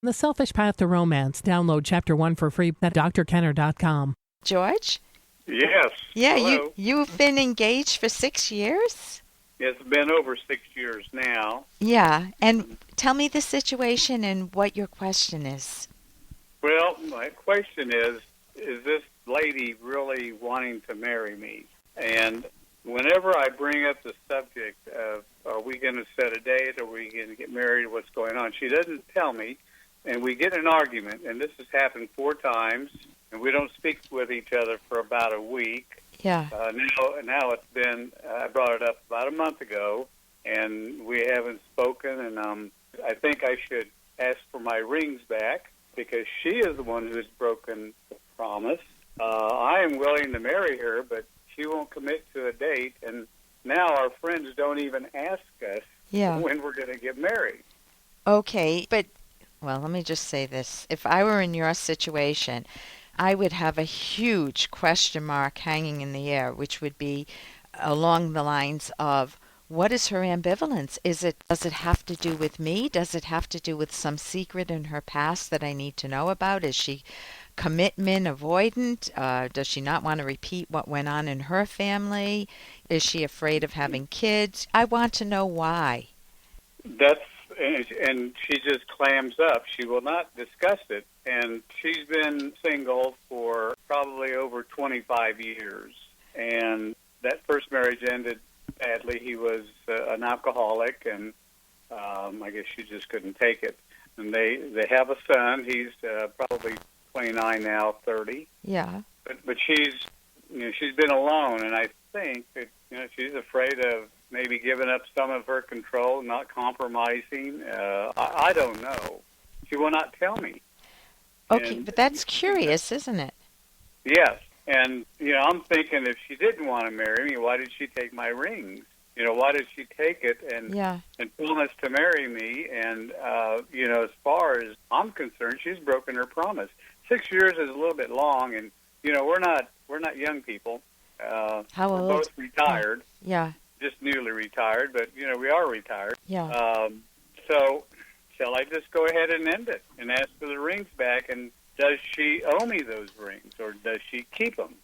The Selfish Path to Romance. Download Chapter 1 for free at drkenner.com. George? Yes. Yeah, Hello. you've been engaged for 6 years? It's been over 6 years now. Yeah, and tell me the situation and what your question is. Well, my question is this lady really wanting to marry me? And whenever I bring up the subject of, are we going to set a date? Are we going to get married? What's going on? She doesn't tell me, and we get in an argument, and this has happened 4 times, and we don't speak with each other for about a week. Yeah. Now it's been, I brought it up about a month ago, and we haven't spoken, and I think I should ask for my rings back because she is the one who's broken the promise. I am willing to marry her, but she won't commit to a date, and now our friends don't even ask us when we're going to get married. Okay, but, well, let me just say this. If I were in your situation, I would have a huge question mark hanging in the air, which would be along the lines of, what is her ambivalence? Does it have to do with me? Does it have to do with some secret in her past that I need to know about? Is she commitment avoidant? Does she not want to repeat what went on in her family? Is she afraid of having kids? I want to know why. And she just clams up. She will not discuss it. And she's been single for probably over 25 years. And that first marriage ended badly. He was an alcoholic, and I guess she just couldn't take it. And they have a son. He's probably 29 now, 30. Yeah. But she's been alone, and I think that she's afraid of maybe giving up some of her control, not compromising. I don't know. She will not tell me. Okay, but that's curious, isn't it? Yes. And, I'm thinking if she didn't want to marry me, why did she take my rings? Why did she take it and promise to marry me? And, as far as I'm concerned, she's broken her promise. 6 years is a little bit long, and, we're not young people. How old? We're both retired. Yeah. Just newly retired, but, we are retired. Yeah. So shall I just go ahead and end it and ask for the rings back? And does she owe me those rings, or does she keep them?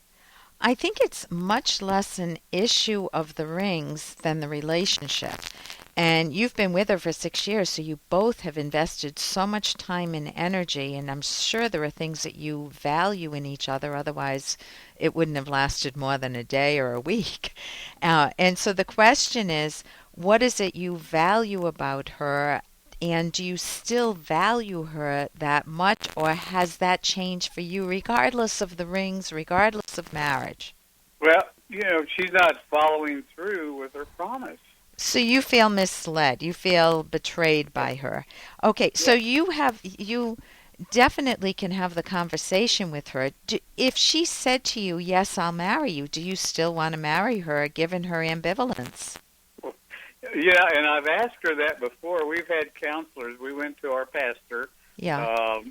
I think it's much less an issue of the rings than the relationship. And you've been with her for 6 years, so you both have invested so much time and energy, and I'm sure there are things that you value in each other, otherwise it wouldn't have lasted more than a day or a week. And so the question is, what is it you value about her, and do you still value her that much, or has that changed for you regardless of the rings, regardless of marriage? Well, she's not following through with her promise. So you feel misled. You feel betrayed by her. Okay, so you definitely can have the conversation with her. If she said to you, yes, I'll marry you, do you still want to marry her given her ambivalence? Yeah, and I've asked her that before. We've had counselors. We went to our pastor. Yeah.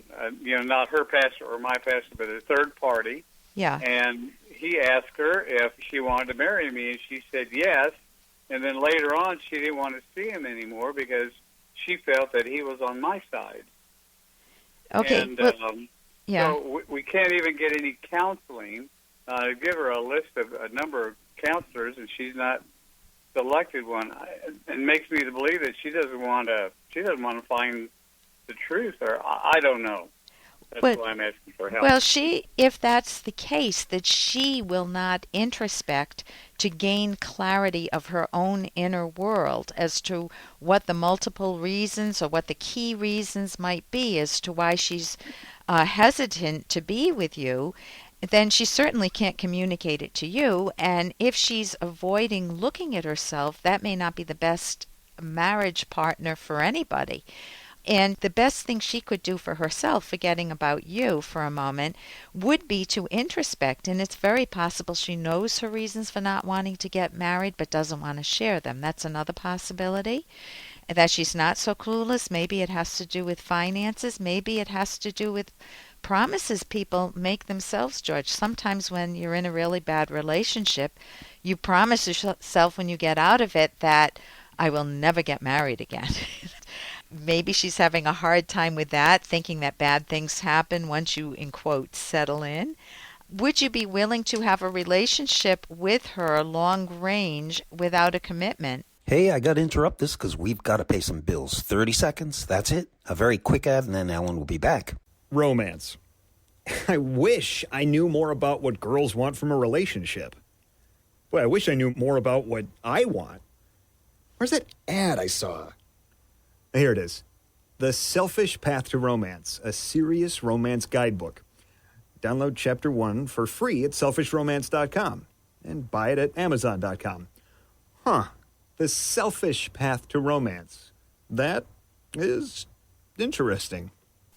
Not her pastor or my pastor, but a third party. Yeah. And he asked her if she wanted to marry me, and she said yes. And then later on, she didn't want to see him anymore because she felt that he was on my side. Okay. And, yeah. So we can't even get any counseling. I give her a list of a number of counselors, and she's not selected one. It makes me to believe that she doesn't want to find the truth, or I don't know. That's why I'm asking for help. Well, if that's the case, that she will not introspect to gain clarity of her own inner world as to what the multiple reasons or what the key reasons might be as to why she's hesitant to be with you, then she certainly can't communicate it to you. And if she's avoiding looking at herself, that may not be the best marriage partner for anybody. And the best thing she could do for herself, forgetting about you for a moment, would be to introspect. And it's very possible she knows her reasons for not wanting to get married but doesn't want to share them. That's another possibility. That she's not so clueless. Maybe it has to do with finances. Maybe it has to do with promises people make themselves, George. Sometimes when you're in a really bad relationship, you promise yourself when you get out of it that I will never get married again. maybe she's having a hard time with that, thinking that bad things happen once you, in quotes, settle in. Would you be willing to have a relationship with her long range without a commitment? Hey, I got to interrupt this because we've got to pay some bills. 30 seconds, that's it. A very quick ad, and then Ellen will be back. Romance. I wish I knew more about what girls want from a relationship. Boy, I wish I knew more about what I want. Where's that ad I saw? Here it is. The Selfish Path to Romance, a serious romance guidebook. Download Chapter 1 for free at selfishromance.com and buy it at amazon.com. Huh. The Selfish Path to Romance. That is interesting.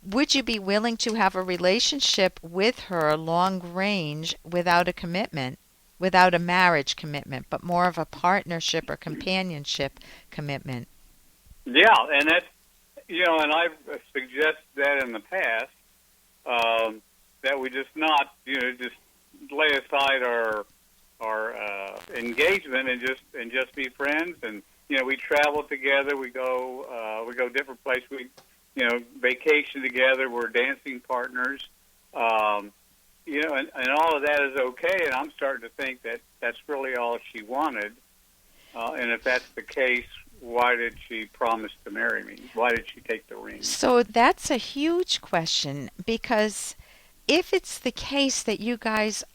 Would you be willing to have a relationship with her long range without a commitment, without a marriage commitment, but more of a partnership or companionship commitment? Yeah, and that's, and I've suggested that in the past, that we just not, just lay aside our engagement and just be friends. And we travel together. We go different places. We vacation together. We're dancing partners. And all of that is okay. And I'm starting to think that that's really all she wanted. And if that's the case, why did she promise to marry me? Why did she take the ring? So that's a huge question, because if it's the case that you guys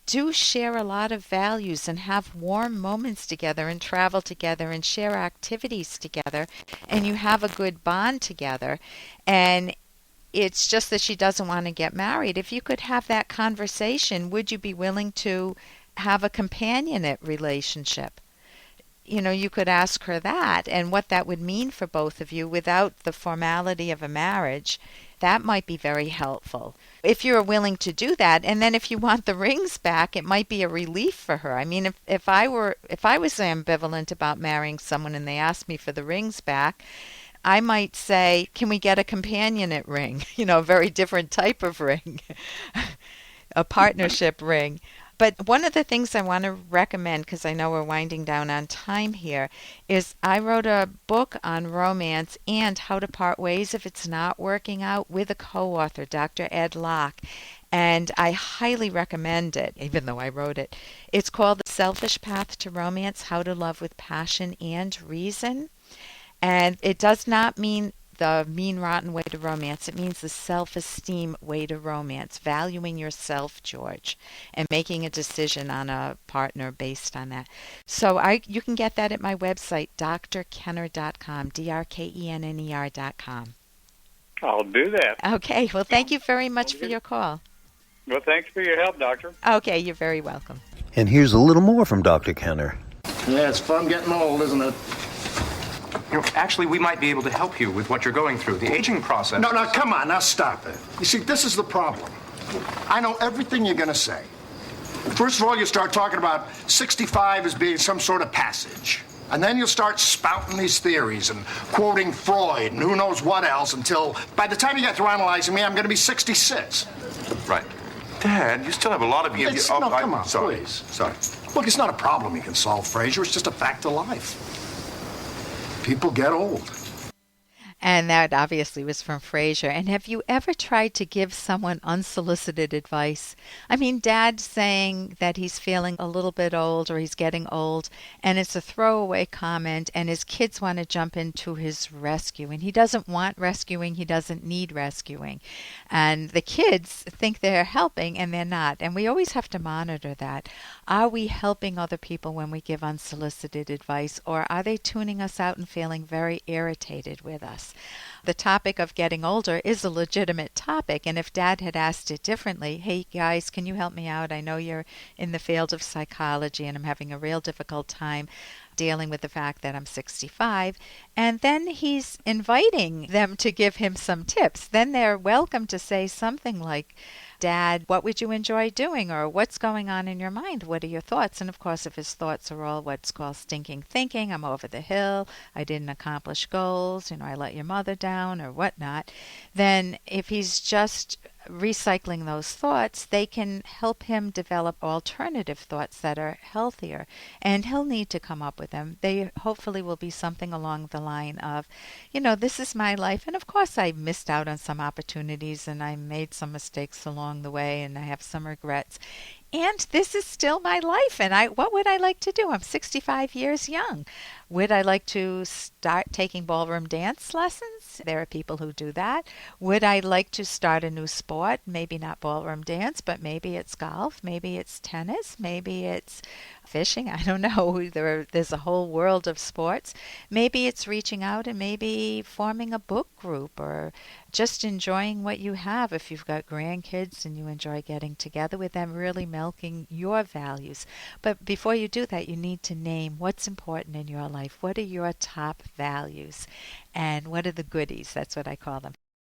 do share a lot of values and have warm moments together and travel together and share activities together and you have a good bond together, and it's just that she doesn't want to get married, if you could have that conversation, would you be willing to have a companionate relationship? You could ask her that and what that would mean for both of you without the formality of a marriage. That might be very helpful if you're willing to do that. And then if you want the rings back, it might be a relief for her. I mean, if I was ambivalent about marrying someone and they asked me for the rings back, I might say, can we get a companionate ring? A very different type of ring, a partnership ring. But one of the things I want to recommend, because I know we're winding down on time here, is I wrote a book on romance and how to part ways if it's not working out with a co-author, Dr. Ed Locke. And I highly recommend it, even though I wrote it. It's called The Selfish Path to Romance, How to Love with Passion and Reason. And it does not mean the mean, rotten way to romance. It means the self-esteem way to romance, valuing yourself, George, and making a decision on a partner based on that. So you can get that at my website, drkenner.com, drkenner.com. I'll do that. Okay. Well, thank you very much for your call. Well, thanks for your help, Doctor. Okay. You're very welcome. And here's a little more from Dr. Kenner. Yeah, it's fun getting old, isn't it? Actually, we might be able to help you with what you're going through. The aging process. No, come on, now stop it. You see, this is the problem. I know everything you're going to say. First of all, you start talking about 65 as being some sort of passage. And then you'll start spouting these theories and quoting Freud and who knows what else until by the time you get through analyzing me, I'm going to be 66. Right. Dad, you still have a lot of you. No, come on, sorry. please. Sorry. Look, it's not a problem you can solve, Fraser. It's just a fact of life. People get old. And that obviously was from Frasier. And have you ever tried to give someone unsolicited advice? I mean, Dad saying that he's feeling a little bit old or he's getting old, and it's a throwaway comment, and his kids want to jump into his rescue. And he doesn't want rescuing. He doesn't need rescuing. And the kids think they're helping, and they're not. And we always have to monitor that. Are we helping other people when we give unsolicited advice, or are they tuning us out and feeling very irritated with us? The topic of getting older is a legitimate topic, and if Dad had asked it differently, hey guys, can you help me out? I know you're in the field of psychology and I'm having a real difficult time dealing with the fact that I'm 65, and then he's inviting them to give him some tips. Then they're welcome to say something like, Dad, what would you enjoy doing? Or what's going on in your mind? What are your thoughts? And of course, if his thoughts are all what's called stinking thinking, I'm over the hill, I didn't accomplish goals, I let your mother down or whatnot, then if he's just recycling those thoughts, they can help him develop alternative thoughts that are healthier. And he'll need to come up with them. They hopefully will be something along the line of, this is my life. And of course, I missed out on some opportunities and I made some mistakes along the way and I have some regrets. And this is still my life. And what would I like to do? I'm 65 years young. Would I like to start taking ballroom dance lessons? There are people who do that. Would I like to start a new sport? Maybe not ballroom dance, but maybe it's golf, maybe it's tennis, maybe it's fishing. I don't know. There's a whole world of sports. Maybe it's reaching out and maybe forming a book group or just enjoying what you have. If you've got grandkids and you enjoy getting together with them, really milking your values. But before you do that, you need to name what's important in your life. What are your top values? And what are the goodies? That's what I call them.